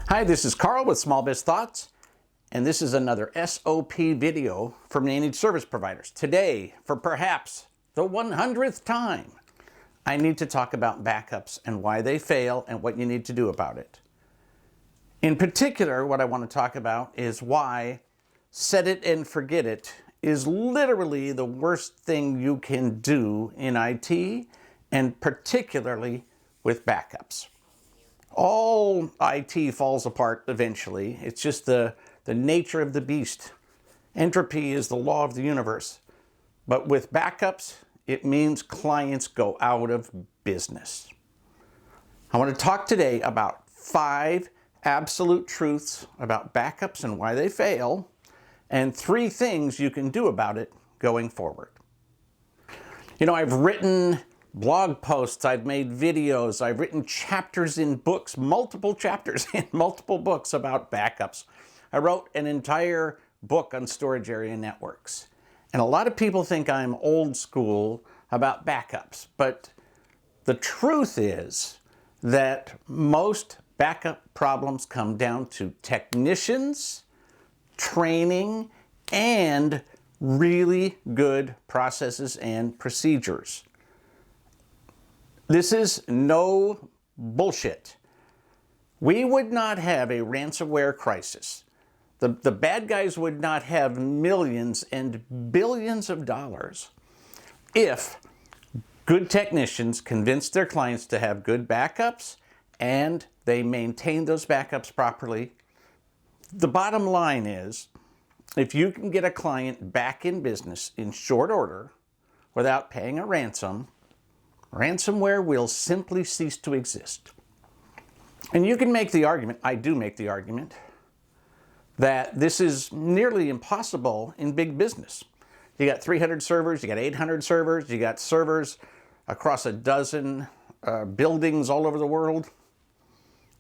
Hi, this is Carl with Small Biz Thoughts, and this is another SOP video for managed service providers. Today, for perhaps the 100th time, I need to talk about backups and why they fail and what you need to do about it. In particular, what I want to talk about is why set it and forget it is literally the worst thing you can do in IT, and particularly with backups. All IT falls apart eventually. It's just the nature of the beast. Entropy is the law of the universe. But with backups, it means clients go out of business. I want to talk today about 5 absolute truths about backups and why they fail, and 3 things you can do about it going forward. You know, I've written blog posts, I've made videos, I've written chapters in books, multiple chapters in multiple books about backups. I wrote an entire book on storage area networks. And a lot of people think I'm old school about backups, but the truth is that most backup problems come down to technicians, training, and really good processes and procedures. This is no bullshit. We would not have a ransomware crisis. The bad guys would not have millions and billions of dollars if good technicians convinced their clients to have good backups and they maintain those backups properly. The bottom line is, if you can get a client back in business in short order without paying a ransom, ransomware will simply cease to exist. And you can make the argument, I do make the argument, that this is nearly impossible in big business. You got 300 servers, you got 800 servers, you got servers across a dozen buildings all over the world.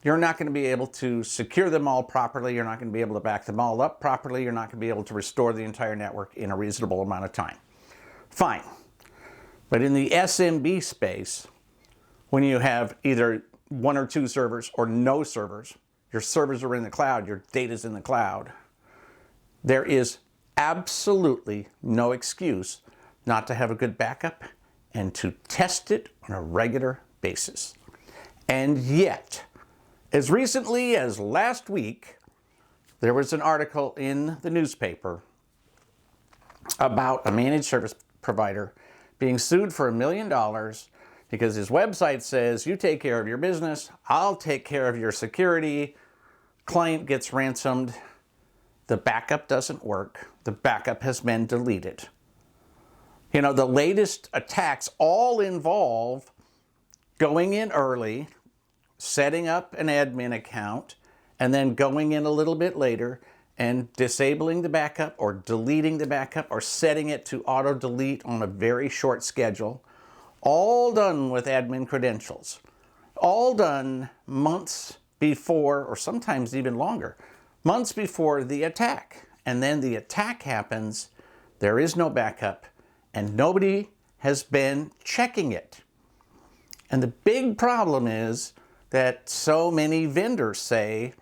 You're not going to be able to secure them all properly. You're not going to be able to back them all up properly. You're not going to be able to restore the entire network in a reasonable amount of time. Fine. But in the SMB space, when you have either 1 or 2 servers or no servers, your servers are in the cloud, your data's in the cloud, there is absolutely no excuse not to have a good backup and to test it on a regular basis. And yet, as recently as last week, there was an article in the newspaper about a managed service provider being sued for $1 million because his website says, you take care of your business, I'll take care of your security. Client gets ransomed. The backup doesn't work. The backup has been deleted. You know, the latest attacks all involve going in early, setting up an admin account, and then going in a little bit later and disabling the backup or deleting the backup or setting it to auto-delete on a very short schedule. All done with admin credentials. All done months before, or sometimes even longer, months before the attack. And then the attack happens, there is no backup, and nobody has been checking it. And the big problem is that so many vendors say,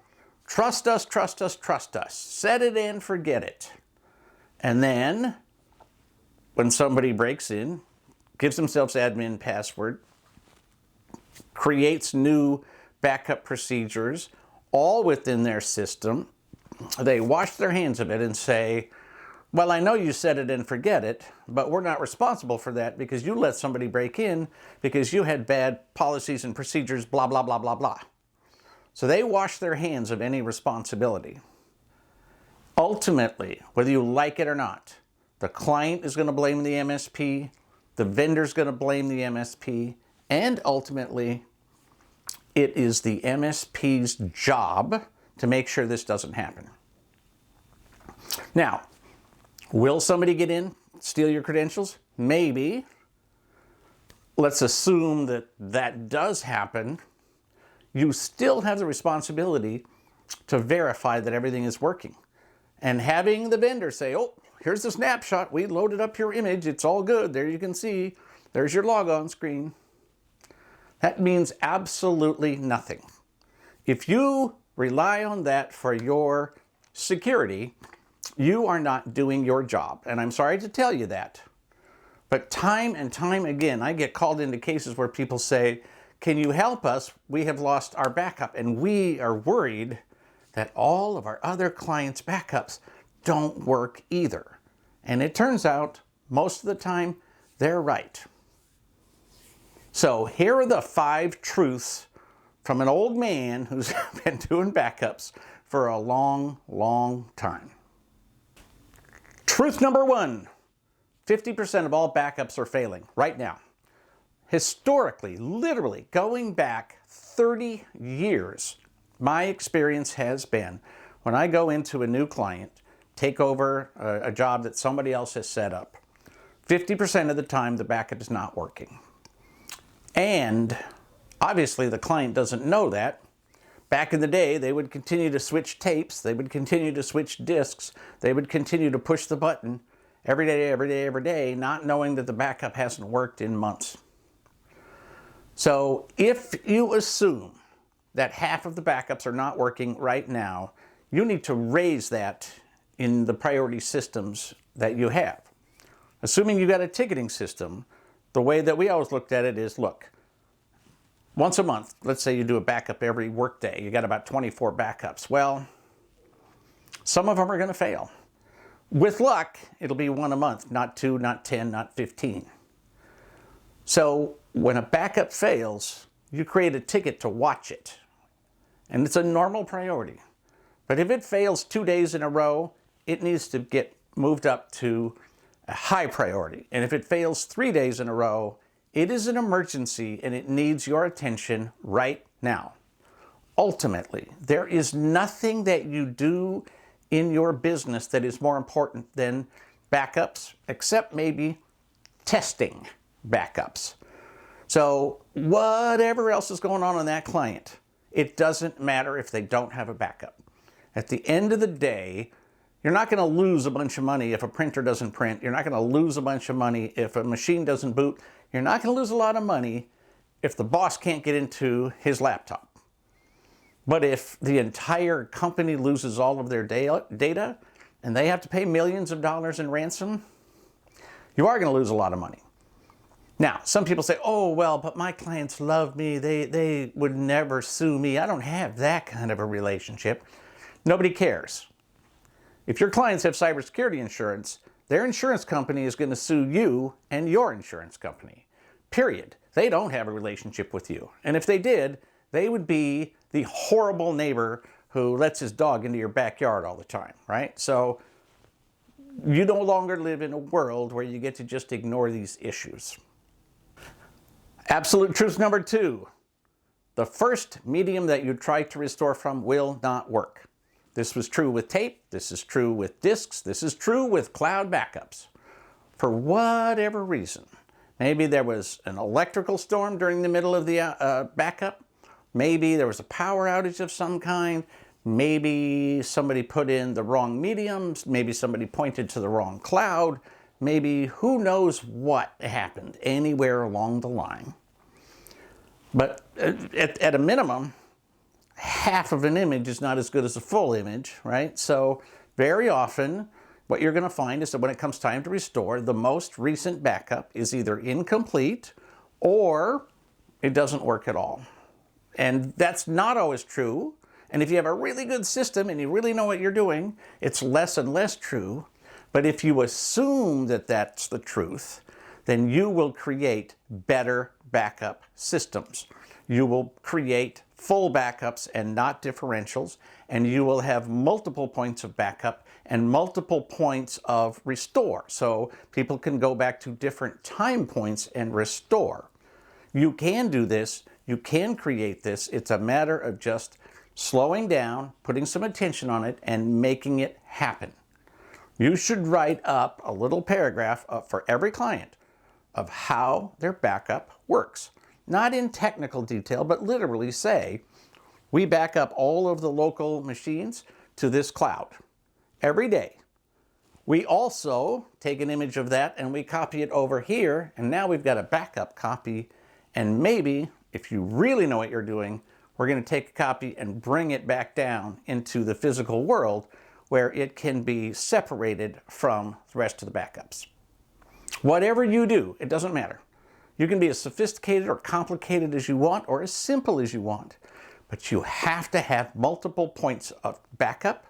trust us, trust us, trust us. Set it and forget it. And then, when somebody breaks in, gives themselves admin password, creates new backup procedures, all within their system, they wash their hands of it and say, well, I know you set it and forget it, but we're not responsible for that because you let somebody break in because you had bad policies and procedures, blah, blah, blah, blah, blah. So they wash their hands of any responsibility. Ultimately, whether you like it or not, the client is going to blame the MSP, the vendor's going to blame the MSP, and ultimately, it is the MSP's job to make sure this doesn't happen. Now, will somebody get in, steal your credentials? Maybe. Let's assume that that does happen. You still have the responsibility to verify that everything is working. And having the vendor say, oh, here's the snapshot. We loaded up your image. It's all good. There you can see. There's your logon screen. That means absolutely nothing. If you rely on that for your security, you are not doing your job. And I'm sorry to tell you that. But time and time again, I get called into cases where people say, can you help us? We have lost our backup, and we are worried that all of our other clients' backups don't work either. And it turns out, most of the time, they're right. So here are the 5 truths from an old man who's been doing backups for a long, long time. Truth number 1, 50% of all backups are failing right now. Historically, literally going back 30 years, my experience has been when I go into a new client, take over a job that somebody else has set up, 50% of the time the backup is not working. And obviously the client doesn't know that. Back in the day, they would continue to switch tapes, they would continue to switch disks, they would continue to push the button every day, not knowing that the backup hasn't worked in months. So if you assume that half of the backups are not working right now, you need to raise that in the priority systems that you have. Assuming you got a ticketing system, the way that we always looked at it is, look, once a month, let's say you do a backup every workday, you got about 24 backups. Well, some of them are going to fail. With luck, it'll be 1 a month, not 2, not 10, not 15. So when a backup fails, you create a ticket to watch it. And it's a normal priority. But if it fails 2 days in a row, it needs to get moved up to a high priority. And if it fails 3 days in a row, it is an emergency and it needs your attention right now. Ultimately, there is nothing that you do in your business that is more important than backups, except maybe testing backups. So whatever else is going on that client, it doesn't matter if they don't have a backup. At the end of the day, you're not going to lose a bunch of money if a printer doesn't print. You're not going to lose a bunch of money if a machine doesn't boot. You're not going to lose a lot of money if the boss can't get into his laptop. But if the entire company loses all of their data and they have to pay millions of dollars in ransom, you are going to lose a lot of money. Now, some people say, oh, well, but my clients love me. They would never sue me. I don't have that kind of a relationship. Nobody cares. If your clients have cybersecurity insurance, their insurance company is going to sue you and your insurance company. Period. They don't have a relationship with you. And if they did, they would be the horrible neighbor who lets his dog into your backyard all the time, right? So you no longer live in a world where you get to just ignore these issues. Absolute truth number 2. The first medium that you try to restore from will not work. This was true with tape. This is true with disks. This is true with cloud backups. For whatever reason, maybe there was an electrical storm during the middle of the backup. Maybe there was a power outage of some kind. Maybe somebody put in the wrong mediums. Maybe somebody pointed to the wrong cloud. Maybe who knows what happened anywhere along the line. But at a minimum, half of an image is not as good as a full image, right? So very often, what you're going to find is that when it comes time to restore, the most recent backup is either incomplete or it doesn't work at all. And that's not always true. And if you have a really good system and you really know what you're doing, it's less and less true. But if you assume that that's the truth, then you will create better backup systems. You will create full backups and not differentials, and you will have multiple points of backup and multiple points of restore. So people can go back to different time points and restore. You can do this. You can create this. It's a matter of just slowing down, putting some attention on it, and making it happen. You should write up a little paragraph for every client of how their backup works. Not in technical detail, but literally say, we back up all of the local machines to this cloud every day. We also take an image of that and we copy it over here, and now we've got a backup copy. And maybe, if you really know what you're doing, we're going to take a copy and bring it back down into the physical world where it can be separated from the rest of the backups. Whatever you do, it doesn't matter. You can be as sophisticated or complicated as you want, or as simple as you want, but you have to have multiple points of backup.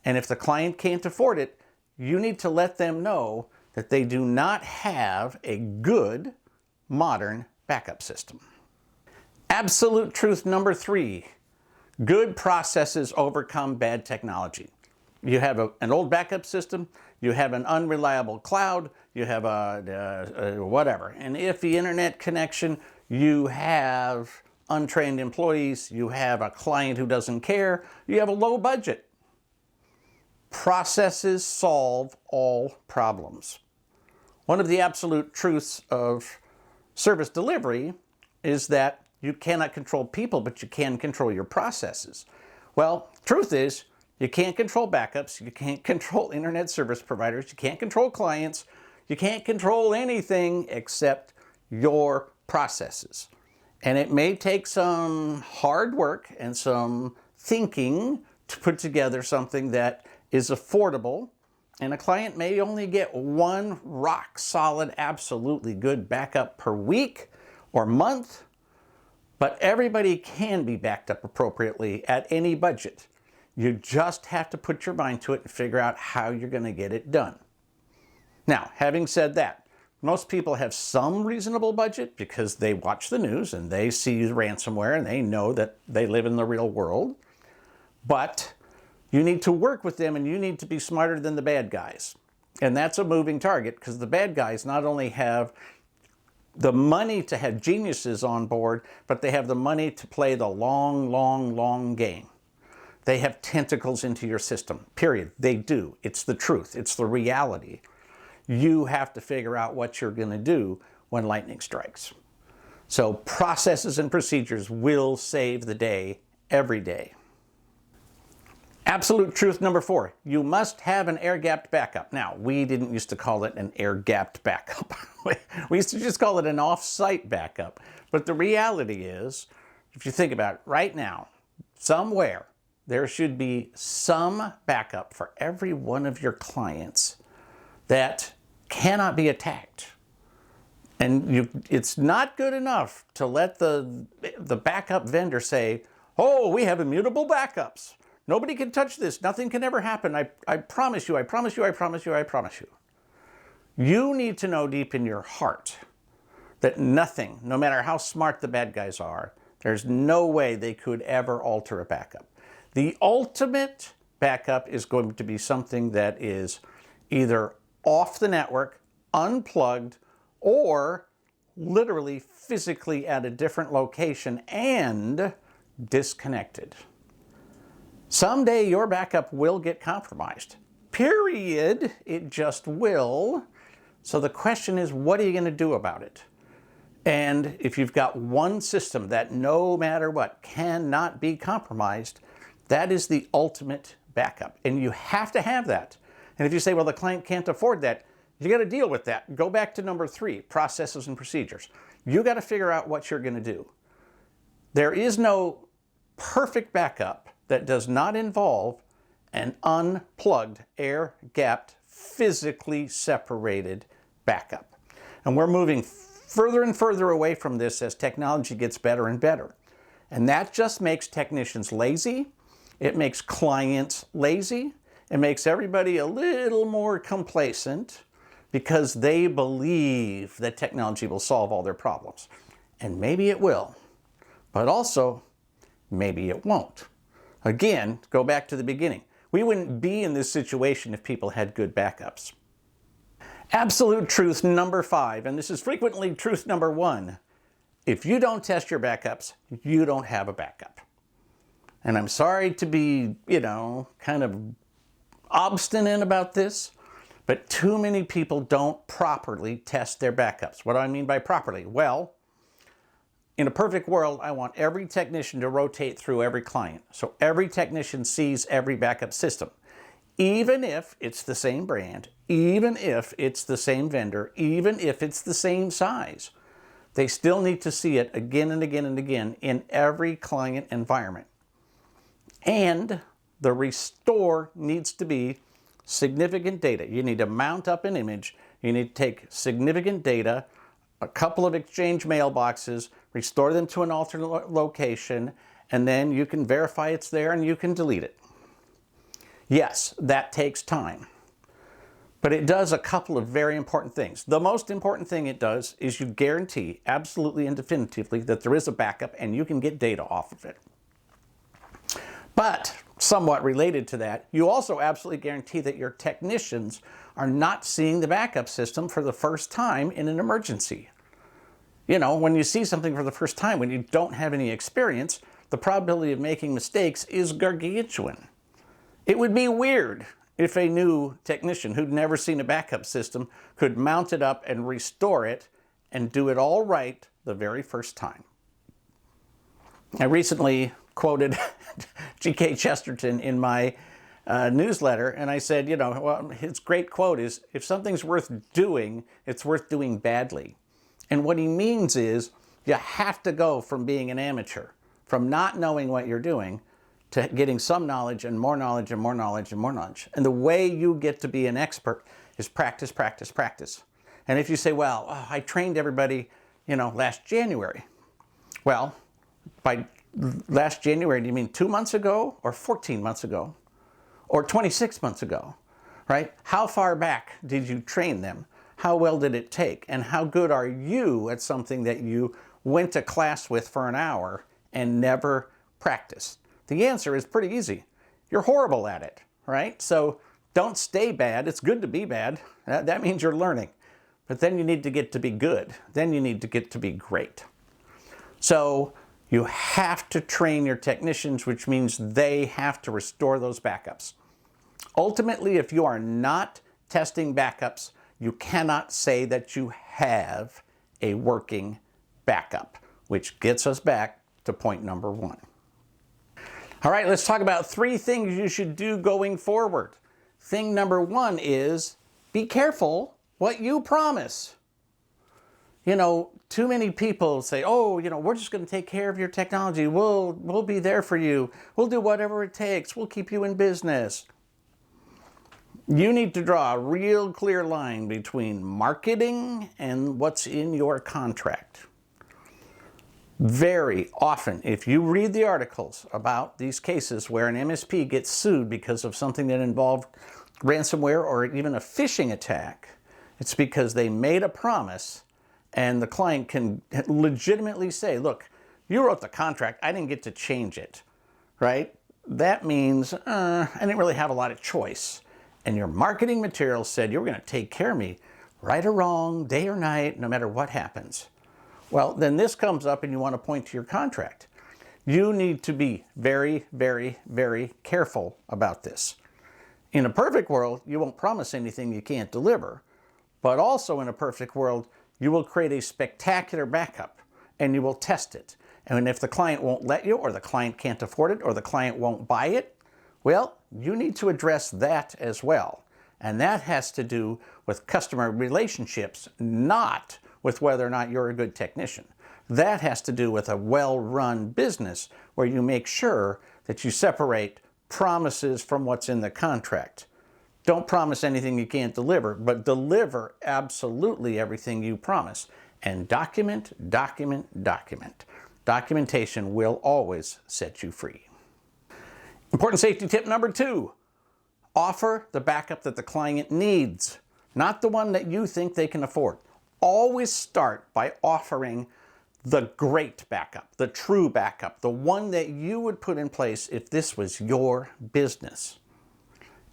And if the client can't afford it, you need to let them know that they do not have a good, modern backup system. Absolute truth number 3, good processes overcome bad technology. You have an old backup system, you have an unreliable cloud, you have a whatever, an iffy internet connection, you have untrained employees, you have a client who doesn't care, you have a low budget. Processes solve all problems. One of the absolute truths of service delivery is that you cannot control people, but you can control your processes. Well, truth is, you can't control backups, you can't control internet service providers, you can't control clients, you can't control anything except your processes. And it may take some hard work and some thinking to put together something that is affordable, and a client may only get one rock solid, absolutely good backup per week or month, but everybody can be backed up appropriately at any budget. You just have to put your mind to it and figure out how you're going to get it done. Now, having said that, most people have some reasonable budget because they watch the news and they see ransomware and they know that they live in the real world. But you need to work with them and you need to be smarter than the bad guys. And that's a moving target because the bad guys not only have the money to have geniuses on board, but they have the money to play the long game. They have tentacles into your system, period. They do. It's the truth. It's the reality. You have to figure out what you're going to do when lightning strikes. So processes and procedures will save the day every day. Absolute truth number 4, you must have an air-gapped backup. Now, we didn't used to call it an air-gapped backup. We used to just call it an off-site backup. But the reality is, if you think about it, right now, somewhere, there should be some backup for every one of your clients that cannot be attacked. And it's not good enough to let the backup vendor say, oh, we have immutable backups. Nobody can touch this. Nothing can ever happen. I promise you, I promise you, I promise you, I promise you. You need to know deep in your heart that nothing, no matter how smart the bad guys are, there's no way they could ever alter a backup. The ultimate backup is going to be something that is either off the network, unplugged, or literally physically at a different location and disconnected. Someday your backup will get compromised. Period. It just will. So the question is, what are you going to do about it? And if you've got one system that no matter what cannot be compromised, that is the ultimate backup. And you have to have that. And if you say, well, the client can't afford that, you got to deal with that. Go back to number 3, processes and procedures. You got to figure out what you're going to do. There is no perfect backup that does not involve an unplugged, air-gapped, physically separated backup. And we're moving further and further away from this as technology gets better and better. And that just makes technicians lazy. It makes clients lazy. It makes everybody a little more complacent because they believe that technology will solve all their problems. And maybe it will, but also maybe it won't. Again, go back to the beginning. We wouldn't be in this situation if people had good backups. Absolute truth number 5, and this is frequently truth number 1. If you don't test your backups, you don't have a backup. And I'm sorry to be, kind of obstinate about this, but too many people don't properly test their backups. What do I mean by properly? Well, in a perfect world, I want every technician to rotate through every client. So every technician sees every backup system. Even if it's the same brand, even if it's the same vendor, even if it's the same size. They still need to see it again and again and again in every client environment. And the restore needs to be significant data. You need to mount up an image. You need to take significant data, a couple of Exchange mailboxes, restore them to an alternate location, and then you can verify it's there and you can delete it. Yes, that takes time. But it does a couple of very important things. The most important thing it does is you guarantee absolutely and definitively that there is a backup and you can get data off of it. But somewhat related to that, you also absolutely guarantee that your technicians are not seeing the backup system for the first time in an emergency. You know, when you see something for the first time, when you don't have any experience, the probability of making mistakes is gargantuan. It would be weird if a new technician who'd never seen a backup system could mount it up and restore it and do it all right the very first time. I recently quoted G.K. Chesterton in my newsletter, and I said, you know, well, his great quote is, if something's worth doing, it's worth doing badly. And what he means is you have to go from being an amateur, from not knowing what you're doing, to getting some knowledge and more knowledge and more knowledge and more knowledge. And the way you get to be an expert is practice, practice, practice. And if you say, well, I trained everybody, you know, last January. Well, by last January, do you mean 2 months ago or 14 months ago or 26 months ago, right? How far back did you train them? How well did it take? And how good are you at something that you went to class with for an hour and never practiced? The answer is pretty easy. You're horrible at it, right? So don't stay bad. It's good to be bad. That means you're learning. But then you need to get to be good. Then you need to get to be great. So you have to train your technicians, which means they have to restore those backups. Ultimately, if you are not testing backups, you cannot say that you have a working backup, which gets us back to point number 1. All right, let's talk about 3 things you should do going forward. Thing number 1 is be careful what you promise. You know, too many people say, oh, you know, we're just going to take care of your technology. We'll be there for you. We'll do whatever it takes. We'll keep you in business. You need to draw a real clear line between marketing and what's in your contract. Very often, if you read the articles about these cases where an MSP gets sued because of something that involved ransomware or even a phishing attack, it's because they made a promise and the client can legitimately say, look, you wrote the contract, I didn't get to change it, right? That means I didn't really have a lot of choice. And your marketing material said you were going to take care of me, right or wrong, day or night, no matter what happens. Well, then this comes up and you want to point to your contract. You need to be very, very, very careful about this. In a perfect world, you won't promise anything you can't deliver. But also in a perfect world, you will create a spectacular backup and you will test it. And if the client won't let you, or the client can't afford it, or the client won't buy it, well, you need to address that as well. And that has to do with customer relationships, not with whether or not you're a good technician. That has to do with a well-run business where you make sure that you separate promises from what's in the contract. Don't promise anything you can't deliver, but deliver absolutely everything you promise. And document, document, document. Documentation will always set you free. Important safety tip number 2. Offer the backup that the client needs, not the one that you think they can afford. Always start by offering the great backup, the true backup, the one that you would put in place if this was your business.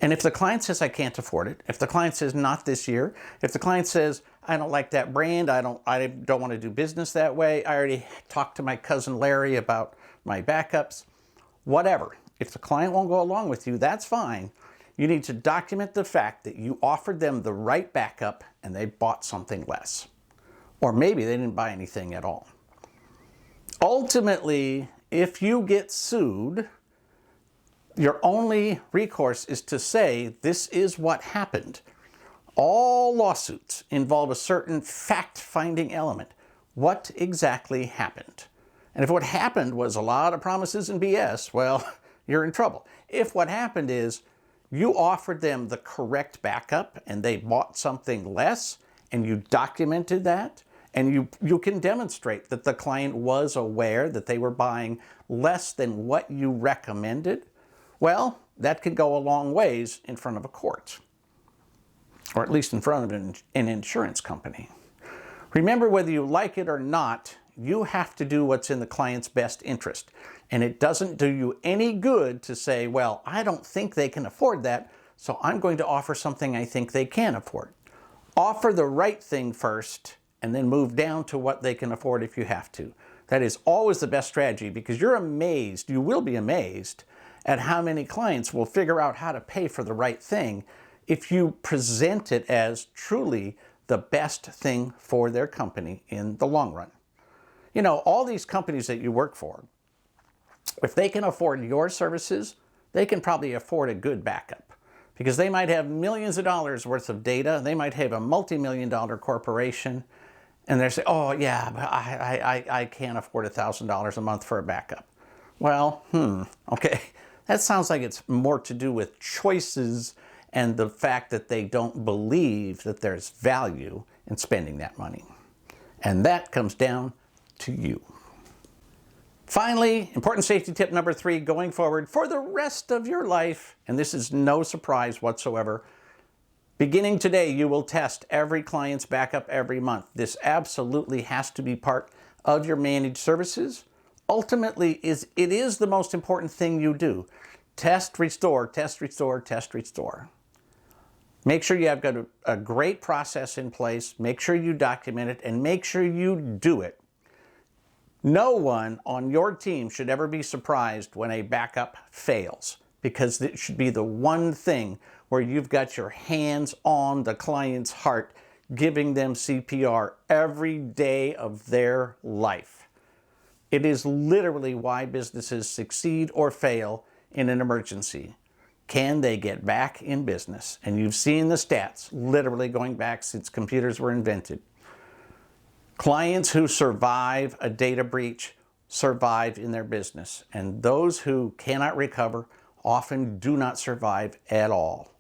And if the client says, I can't afford it, if the client says, not this year, if the client says, I don't like that brand, I don't want to do business that way, I already talked to my cousin Larry about my backups, whatever. If the client won't go along with you, that's fine. You need to document the fact that you offered them the right backup and they bought something less. Or maybe they didn't buy anything at all. Ultimately, if you get sued, your only recourse is to say, this is what happened. All lawsuits involve a certain fact-finding element. what exactly happened. And if what happened was a lot of promises and BS, well, you're in trouble. If what happened is you offered them the correct backup and they bought something less and you documented that, and you can demonstrate that the client was aware that they were buying less than what you recommended, well, that could go a long ways in front of a court, or at least in front of an insurance company. Remember, whether you like it or not, you have to do what's in the client's best interest. And it doesn't do you any good to say, well, I don't think they can afford that, so I'm going to offer something I think they can afford. Offer the right thing first, and then move down to what they can afford if you have to. That is always the best strategy, because you're amazed, you will be amazed, at how many clients will figure out how to pay for the right thing if you present it as truly the best thing for their company in the long run. You know, all these companies that you work for, if they can afford your services, they can probably afford a good backup, because they might have millions of dollars worth of data. They might have a multi-million-dollar corporation, and they say, oh yeah, but I can't afford $1,000 a month for a backup. Well, okay. That sounds like it's more to do with choices and the fact that they don't believe that there's value in spending that money. And that comes down to you. Finally, important safety tip number 3, going forward for the rest of your life, and this is no surprise whatsoever, beginning today, you will test every client's backup every month. This absolutely has to be part of your managed services. Ultimately, it is the most important thing you do. Test, restore, test, restore, test, restore. Make sure you have got a great process in place. Make sure you document it, and make sure you do it. No one on your team should ever be surprised when a backup fails, because it should be the one thing where you've got your hands on the client's heart, giving them CPR every day of their life. It is literally why businesses succeed or fail in an emergency. Can they get back in business? And you've seen the stats literally going back since computers were invented. Clients who survive a data breach survive in their business, and those who cannot recover often do not survive at all.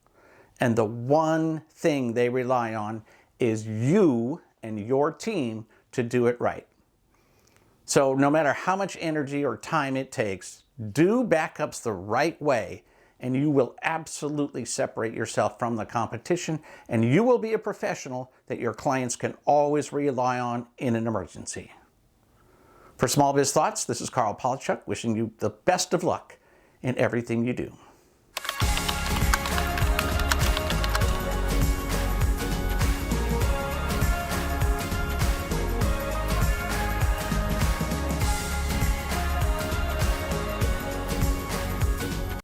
And the one thing they rely on is you and your team to do it right. So no matter how much energy or time it takes, do backups the right way, and you will absolutely separate yourself from the competition, and you will be a professional that your clients can always rely on in an emergency. For Small Biz Thoughts, this is Carl Palachuk, wishing you the best of luck in everything you do.